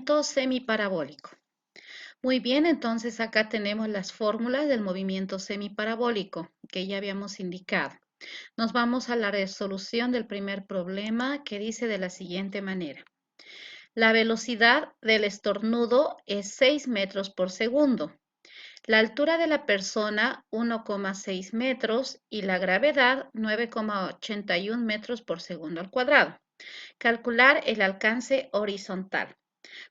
movimiento semiparabólico. Muy bien, entonces acá tenemos las fórmulas del movimiento semiparabólico que ya habíamos indicado. Nos vamos a la resolución del primer problema que dice de la siguiente manera. La velocidad del estornudo es 6 metros por segundo. La altura de la persona 1,6 metros y la gravedad 9,81 metros por segundo al cuadrado. Calcular el alcance horizontal.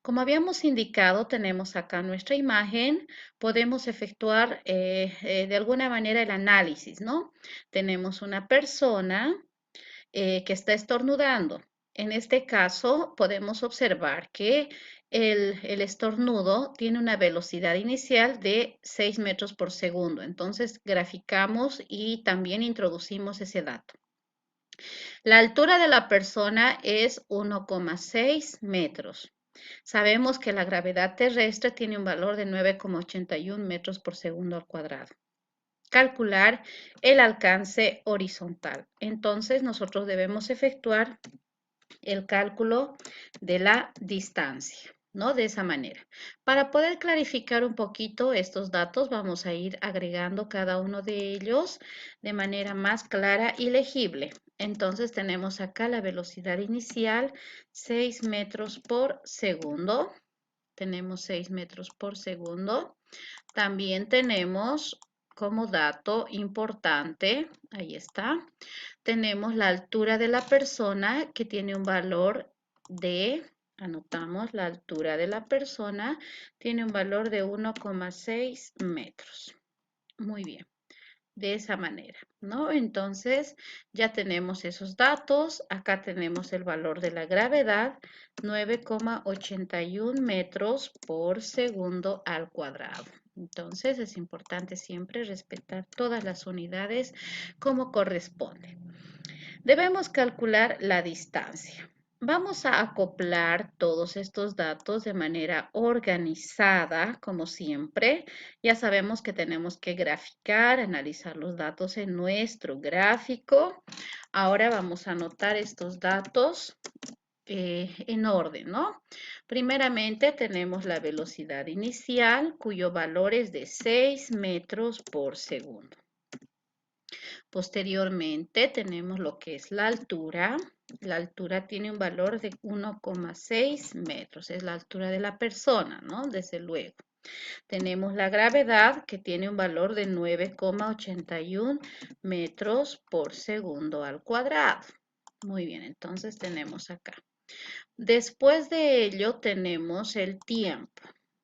Como habíamos indicado, tenemos acá nuestra imagen, podemos efectuar de alguna manera el análisis, ¿no? Tenemos una persona que está estornudando. En este caso, podemos observar que el estornudo tiene una velocidad inicial de 6 metros por segundo. Entonces, graficamos y también introducimos ese dato. La altura de la persona es 1,6 metros. Sabemos que la gravedad terrestre tiene un valor de 9,81 metros por segundo al cuadrado. Calcular el alcance horizontal. Entonces, nosotros debemos efectuar el cálculo de la distancia, ¿no? De esa manera. Para poder clarificar un poquito estos datos, vamos a ir agregando cada uno de ellos de manera más clara y legible. Entonces tenemos acá la velocidad inicial, 6 metros por segundo. Tenemos 6 metros por segundo. También tenemos como dato importante, ahí está, tenemos la altura de la persona que tiene un valor de, anotamos, la altura de la persona tiene un valor de 1,6 metros. Muy bien, de esa manera, ¿no? Entonces ya tenemos esos datos. Acá tenemos el valor de la gravedad, 9,81 metros por segundo al cuadrado. Entonces es importante siempre respetar todas las unidades como corresponde. Debemos calcular la distancia. Vamos a acoplar todos estos datos de manera organizada, como siempre. Ya sabemos que tenemos que graficar, analizar los datos en nuestro gráfico. Ahora vamos a anotar estos datos en orden, ¿no? Primeramente tenemos la velocidad inicial, cuyo valor es de 6 metros por segundo. Posteriormente tenemos lo que es la altura. La altura tiene un valor de 1,6 metros. Es la altura de la persona, ¿no? Desde luego. Tenemos la gravedad que tiene un valor de 9,81 metros por segundo al cuadrado. Muy bien, entonces tenemos acá. Después de ello tenemos el tiempo.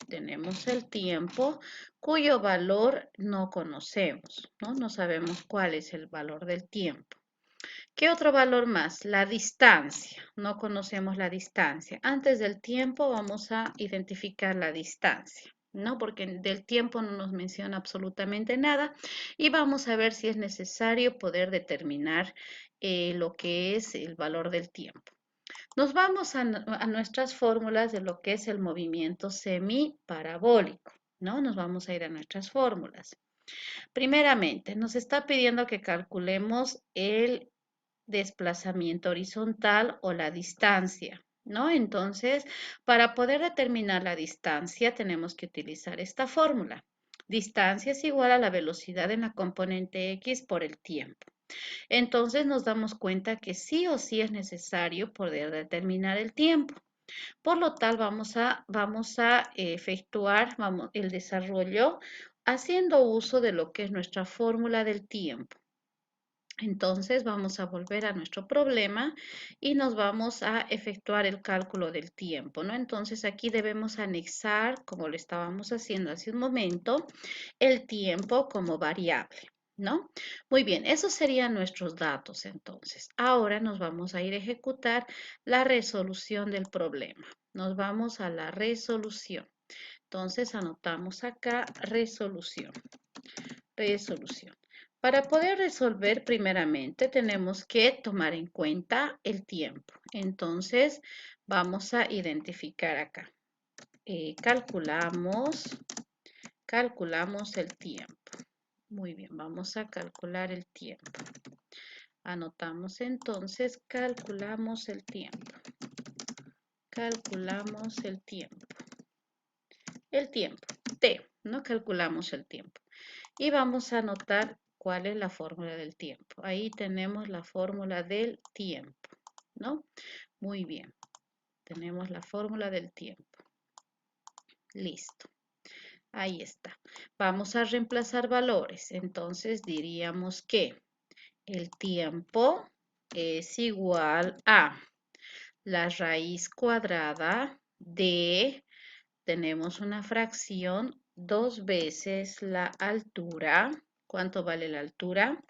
Tenemos el tiempo cuyo valor no conocemos, ¿no? No sabemos cuál es el valor del tiempo. ¿Qué otro valor más? La distancia. No conocemos la distancia. Antes del tiempo vamos a identificar la distancia, ¿no? Porque del tiempo no nos menciona absolutamente nada y vamos a ver si es necesario poder determinar lo que es el valor del tiempo. Nos vamos a nuestras fórmulas de lo que es el movimiento semiparabólico, ¿no? Nos vamos a ir a nuestras fórmulas. Primeramente, nos está pidiendo que calculemos el desplazamiento horizontal o la distancia, ¿no? Entonces, para poder determinar la distancia, tenemos que utilizar esta fórmula. Distancia es igual a la velocidad en la componente X por el tiempo. Entonces nos damos cuenta que sí o sí es necesario poder determinar el tiempo. Por lo tal, vamos a efectuar el desarrollo haciendo uso de lo que es nuestra fórmula del tiempo. Entonces vamos a volver a nuestro problema y nos vamos a efectuar el cálculo del tiempo, ¿no? Entonces aquí debemos anexar, como lo estábamos haciendo hace un momento, el tiempo como variable, ¿no? Muy bien, esos serían nuestros datos entonces. Ahora nos vamos a ir a ejecutar la resolución del problema. Nos vamos a la resolución. Entonces anotamos acá resolución. Resolución. Para poder resolver primeramente tenemos que tomar en cuenta el tiempo. Entonces vamos a identificar acá. Calculamos el tiempo. Muy bien, vamos a calcular el tiempo. Anotamos entonces, calculamos el tiempo. calculamos el tiempo. El tiempo, T, no calculamos el tiempo. Y vamos a anotar cuál es la fórmula del tiempo. Ahí tenemos la fórmula del tiempo, ¿no? Muy bien, tenemos la fórmula del tiempo. Listo, ahí está. Vamos a reemplazar valores. Entonces diríamos que el tiempo es igual a la raíz cuadrada de, tenemos una fracción, 2 veces la altura. ¿Cuánto vale la altura?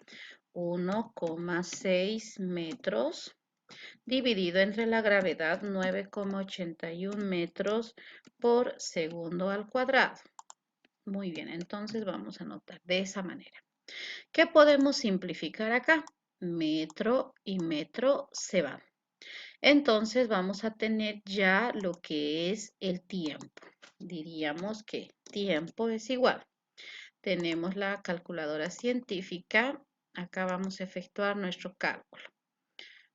1,6 metros, dividido entre la gravedad, 9,81 metros por segundo al cuadrado. Muy bien, entonces vamos a anotar de esa manera. ¿Qué podemos simplificar acá? Metro y metro se van. Entonces vamos a tener ya lo que es el tiempo. Diríamos que tiempo es igual. Tenemos la calculadora científica. Acá vamos a efectuar nuestro cálculo.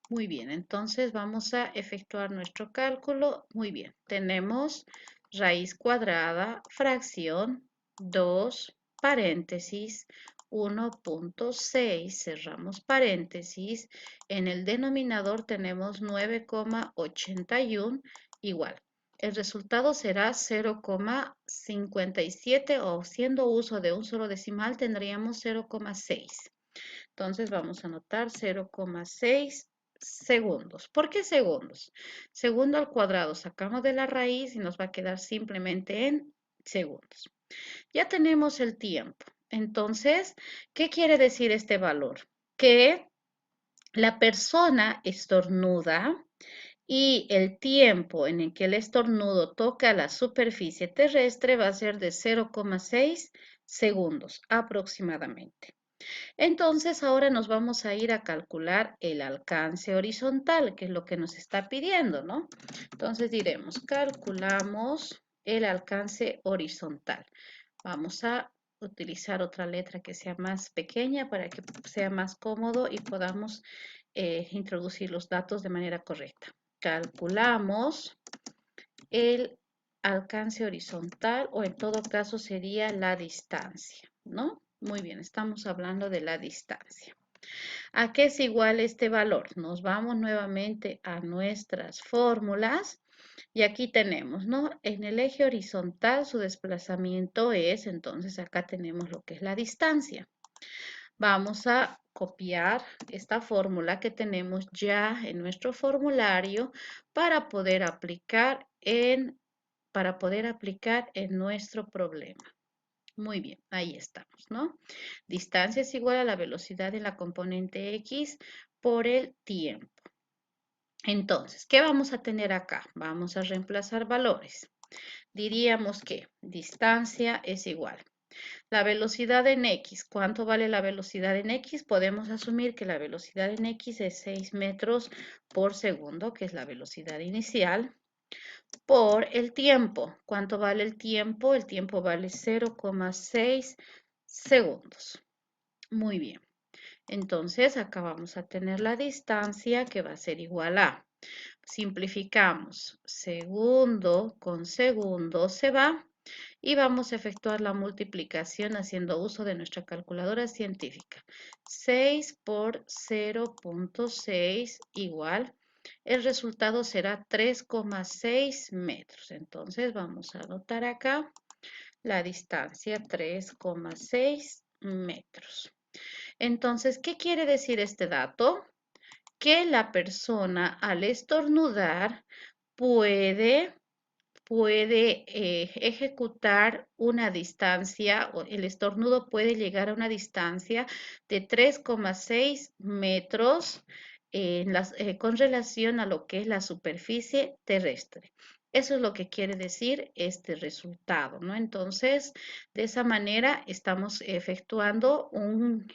Muy bien, entonces vamos a efectuar nuestro cálculo. Muy bien, tenemos raíz cuadrada, fracción, 2, paréntesis, 1,6, cerramos paréntesis. En el denominador tenemos 9,81 igual. El resultado será 0,57 o siendo uso de un solo decimal tendríamos 0,6. Entonces vamos a anotar 0,6 segundos. ¿Por qué segundos? Segundo al cuadrado sacamos de la raíz y nos va a quedar simplemente en segundos. Ya tenemos el tiempo. Entonces, ¿qué quiere decir este valor? Que la persona estornuda y el tiempo en el que el estornudo toca la superficie terrestre va a ser de 0,6 segundos aproximadamente. Entonces ahora nos vamos a ir a calcular el alcance horizontal, que es lo que nos está pidiendo, ¿no? Entonces diremos, calculamos el alcance horizontal. Vamos a utilizar otra letra que sea más pequeña para que sea más cómodo y podamos introducir los datos de manera correcta. Calculamos el alcance horizontal o en todo caso sería la distancia, ¿no? Muy bien, estamos hablando de la distancia. ¿A qué es igual este valor? Nos vamos nuevamente a nuestras fórmulas y aquí tenemos, ¿no? En el eje horizontal su desplazamiento es, entonces acá tenemos lo que es la distancia. Vamos a copiar esta fórmula que tenemos ya en nuestro formulario para poder aplicar en nuestro problema. Muy bien, ahí estamos, ¿no? Distancia es igual a la velocidad en la componente X por el tiempo. Entonces, ¿qué vamos a tener acá? Vamos a reemplazar valores. Diríamos que distancia es igual. La velocidad en X, ¿cuánto vale la velocidad en X? Podemos asumir que la velocidad en X es 6 metros por segundo, que es la velocidad inicial, por el tiempo. ¿Cuánto vale el tiempo? El tiempo vale 0,6 segundos. Muy bien. Entonces, acá vamos a tener la distancia que va a ser igual a, simplificamos, segundo con segundo se va y vamos a efectuar la multiplicación haciendo uso de nuestra calculadora científica. 6 por 0,6 igual. El resultado será 3,6 metros. Entonces vamos a anotar acá la distancia 3,6 metros. Entonces, ¿qué quiere decir este dato? Que la persona al estornudar puede ejecutar una distancia, o el estornudo puede llegar a una distancia de 3,6 metros con relación a lo que es la superficie terrestre. Eso es lo que quiere decir este resultado, ¿no? Entonces, de esa manera estamos efectuando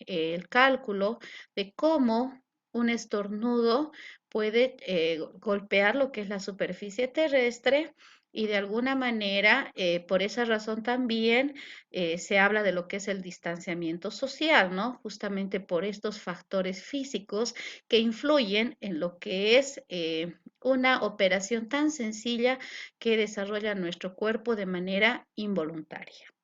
el cálculo de cómo un estornudo puede golpear lo que es la superficie terrestre y de alguna manera, por esa razón también se habla de lo que es el distanciamiento social, ¿no? Justamente por estos factores físicos que influyen en lo que es una operación tan sencilla que desarrolla nuestro cuerpo de manera involuntaria.